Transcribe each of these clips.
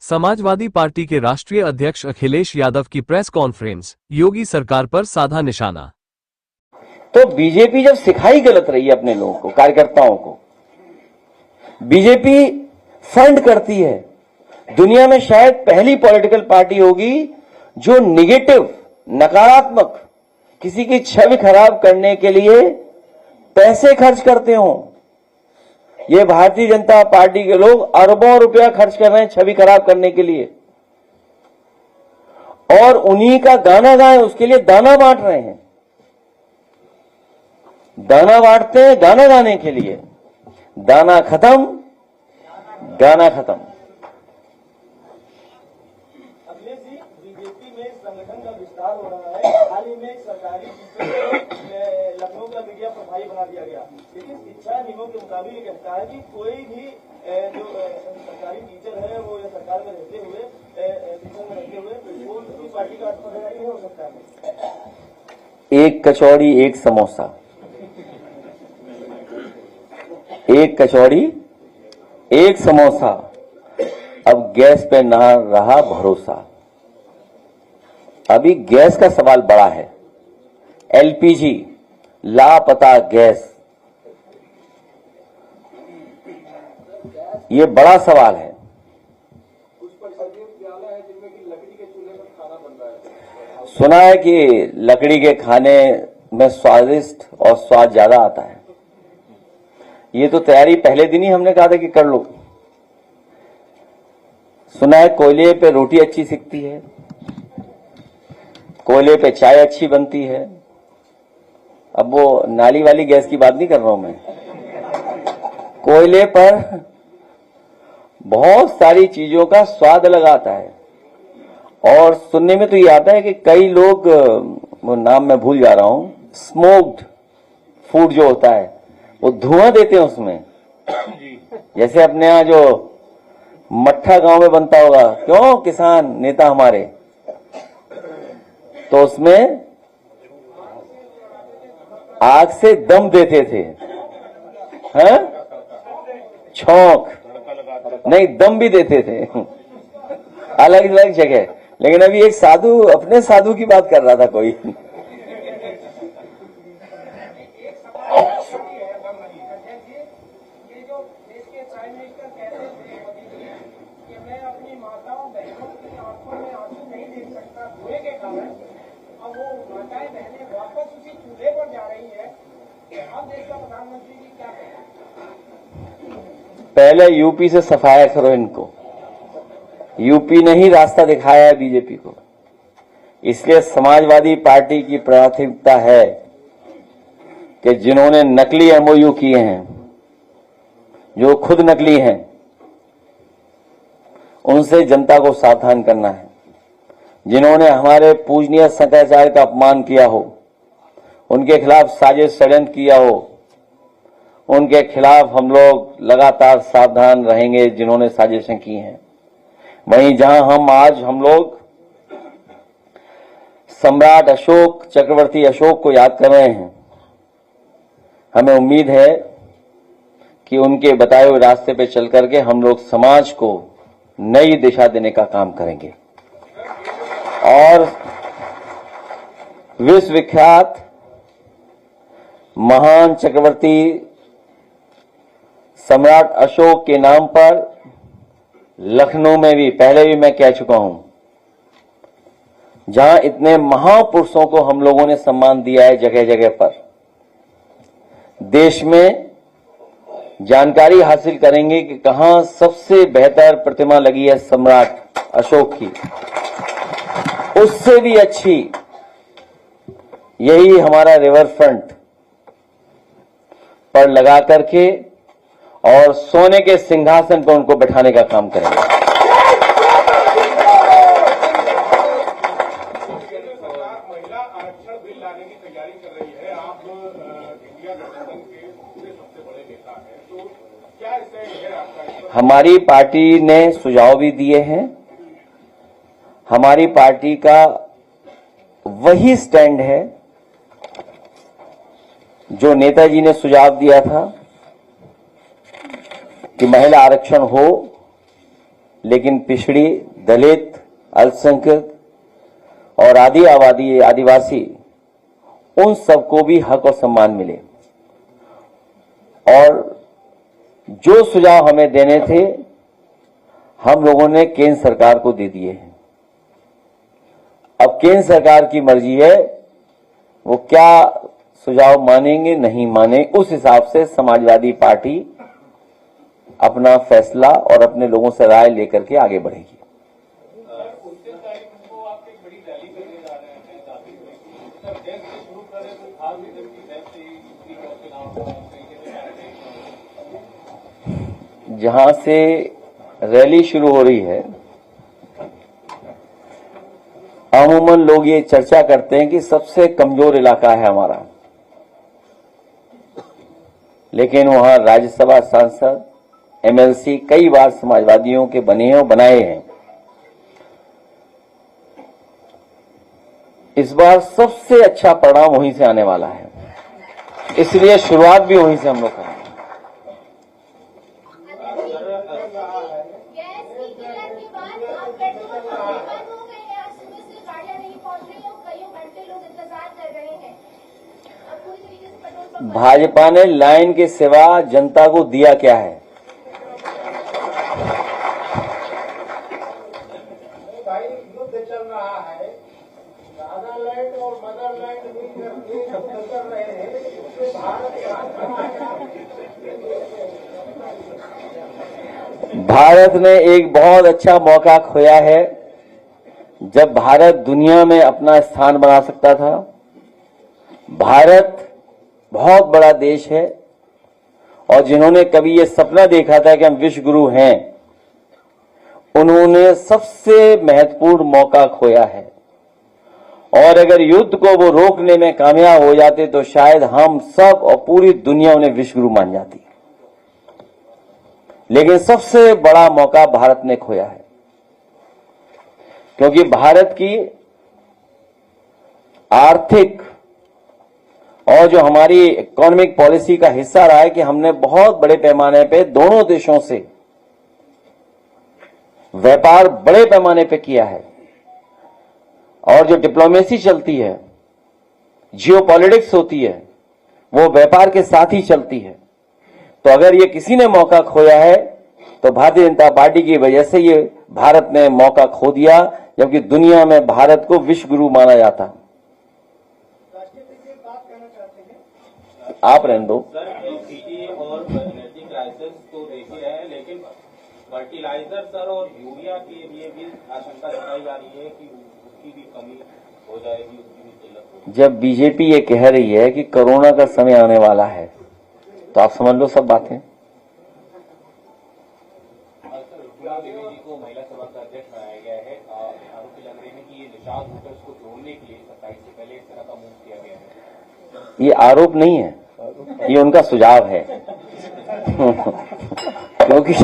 Samajwadi party के राष्ट्रीय अध्यक्ष अखिलेश यादव की प्रेस कॉन्फ्रेंस, योगी सरकार पर साधा निशाना। तो बीजेपी जब सिखाई गलत रही है अपने लोगों को, कार्यकर्ताओं को, बीजेपी फंड करती है। दुनिया में शायद पहली पॉलिटिकल पार्टी होगी जो निगेटिव, नकारात्मक, किसी की छवि खराब करने के लिए पैसे खर्च करते हो। ये भारतीय जनता पार्टी के लोग अरबों रुपया खर्च कर रहे हैं छवि खराब करने के लिए, और उन्हीं का गाना गाएं, उसके लिए दाना बांट रहे हैं। दाना बांटते हैं गाना गाने के लिए, दाना खत्म, गाना खत्म। अखिलेश जी, बीजेपी में संगठन का विस्तार हो रहा है। हाल ही में एक सरकारी लखनऊ का मीडिया प्रभारी बना दिया गया, लेकिन शिक्षा नियमों के मुताबिक ये कहता है कि कोई भी जो सरकारी टीचर है वो या सरकार में रहते हुए, शिक्षण में रहते हुए, वो दूसरी पार्टी का पदाधिकारी नहीं हो सकता है। एक कचौड़ी एक समोसा, एक कचौड़ी एक समोसा, अब गैस पे ना रहा भरोसा। अभी गैस का सवाल बड़ा है। एलपीजी, लापता गैस, ये बड़ा सवाल है। कुछ परिषदीय विद्यालय है जिनमें कि लकड़ी के चूल्हे पर खाना बन रहा है। सुना है कि लकड़ी के खाने में स्वादिष्ट और स्वाद ज्यादा आता है। ये तो तैयारी पहले दिन ही हमने कहा था कि कर लो। सुना है कोयले पे रोटी अच्छी सिकती है, कोयले पे चाय अच्छी बनती है। अब वो नाली वाली गैस की बात नहीं कर रहा हूं मैं, कोयले पर बहुत सारी चीजों का स्वाद अलग आता है। और सुनने में तो ये आता है कि कई लोग, वो नाम मैं भूल जा रहा हूं, स्मोक्ड फूड जो होता है वो धुआं देते हैं उसमें। जैसे अपने यहां जो मट्ठा गांव में बनता होगा, क्यों किसान नेता हमारे, तो उसमें आग से दम देते थे, हैं? छौंक नहीं, दम भी देते थे अलग अलग जगह। लेकिन अभी एक साधु, अपने साधु की बात कर रहा था कोई। पहले यूपी से सफाया करो इनको। यूपी ने ही रास्ता दिखाया है बीजेपी को। इसलिए समाजवादी पार्टी की प्राथमिकता है कि जिन्होंने नकली एमओयू किए हैं, जो खुद नकली हैं, उनसे जनता को सावधान करना है। जिन्होंने हमारे पूजनीय शंकराचार्य का अपमान किया हो, उनके खिलाफ साजिश षड्यंत्र किया हो, उनके खिलाफ हम लोग लगातार सावधान रहेंगे जिन्होंने साजिशें की हैं। वहीं जहां हम लोग सम्राट अशोक, चक्रवर्ती अशोक को याद कर रहे हैं, हमें उम्मीद है कि उनके बताए हुए रास्ते पे चल करके हम लोग समाज को नई दिशा देने का काम करेंगे। और विश्वविख्यात महान चक्रवर्ती सम्राट अशोक के नाम पर लखनऊ में भी, पहले भी मैं कह चुका हूं, जहां इतने महापुरुषों को हम लोगों ने सम्मान दिया है जगह जगह पर, देश में जानकारी हासिल करेंगे कि कहां सबसे बेहतर प्रतिमा लगी है सम्राट अशोक की। उससे भी अच्छी यही हमारा रिवर फ्रंट पर लगा करके और सोने के सिंहासन पर उनको बैठाने का काम करेंगे। महिला आरक्षण बिल लाने की तैयारी कर रही है। आप इंडिया गठबंधन के दूसरे सबसे बड़े नेता हैं, तो क्या स्टैंड है आपका? हमारी पार्टी ने सुझाव भी दिए हैं। हमारी पार्टी का वही स्टैंड है जो नेताजी ने सुझाव दिया था कि महिला आरक्षण हो, लेकिन पिछड़ी, दलित, अल्पसंख्यक और आदिवासी उन सबको भी हक और सम्मान मिले। और जो सुझाव हमें देने थे हम लोगों ने केंद्र सरकार को दे दिए हैं। अब केंद्र सरकार की मर्जी है वो क्या सुझाव मानेंगे नहीं माने, उस हिसाब से समाजवादी पार्टी अपना फैसला और अपने लोगों से राय लेकर के आगे बढ़ेगी। जहां से रैली शुरू हो रही है, अमूमन लोग ये चर्चा करते हैं कि सबसे कमजोर इलाका है हमारा, लेकिन वहां राज्यसभा सांसद, एमएलसी कई बार समाजवादियों के बने हैं और बनाए हैं। इस बार सबसे अच्छा परिणाम वहीं से आने वाला है, इसलिए शुरुआत भी वहीं से हम लोग करेंगे। भाजपा ने लाइन के सिवा जनता को दिया क्या है? भाई युद्ध चल रहा है, नागालैंड और मदरलैंड कर रहे हैं, भारत ने एक बहुत अच्छा मौका खोया है जब भारत दुनिया में अपना स्थान बना सकता था। भारत बहुत बड़ा देश है और जिन्होंने कभी ये सपना देखा था कि हम विश्व गुरु हैं, उन्होंने सबसे महत्वपूर्ण मौका खोया है। और अगर युद्ध को वो रोकने में कामयाब हो जाते तो शायद हम सब और पूरी दुनिया उन्हें विश्व गुरु मान जाती। लेकिन सबसे बड़ा मौका भारत ने खोया है, क्योंकि भारत की आर्थिक और जो हमारी इकोनॉमिक पॉलिसी का हिस्सा रहा है कि हमने बहुत बड़े पैमाने पे दोनों देशों से व्यापार बड़े पैमाने पे किया है। और जो डिप्लोमेसी चलती है, जियोपॉलिटिक्स होती है, वो व्यापार के साथ ही चलती है। तो अगर ये किसी ने मौका खोया है तो भारतीय जनता पार्टी की वजह से ये भारत ने मौका खो दिया, जबकि दुनिया में भारत को विश्व गुरु माना जाता। आप रहने दो। सर, एलपीजी और एनर्जी क्राइसिस तो देखे हैं, लेकिन फर्टिलाइजर सर और यूरिया के लिए भी आशंका जताई जा रही है कि उसकी भी कमी हो जाएगी, उसकी भी किल्लत होगी। जब बीजेपी ये कह रही है कि कोरोना का समय आने वाला है तो आप समझ लो सब बातें। देवी जी को महिला सभा का अध्यक्ष बनाया गया है। आरोप लग रहे हैं कि ये निषाद होटल्स को जोड़ने के लिए 27 से पहले इस तरह का मूव किया गया है। ये आरोप नहीं है, ये उनका सुझाव है। क्योंकि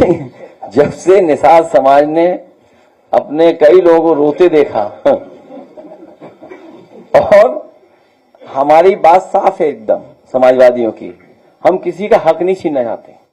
जब से निषाद समाज ने अपने कई लोगों को रोते देखा और हमारी बात साफ है एकदम समाजवादियों की, हम किसी का हक नहीं छीनना चाहते।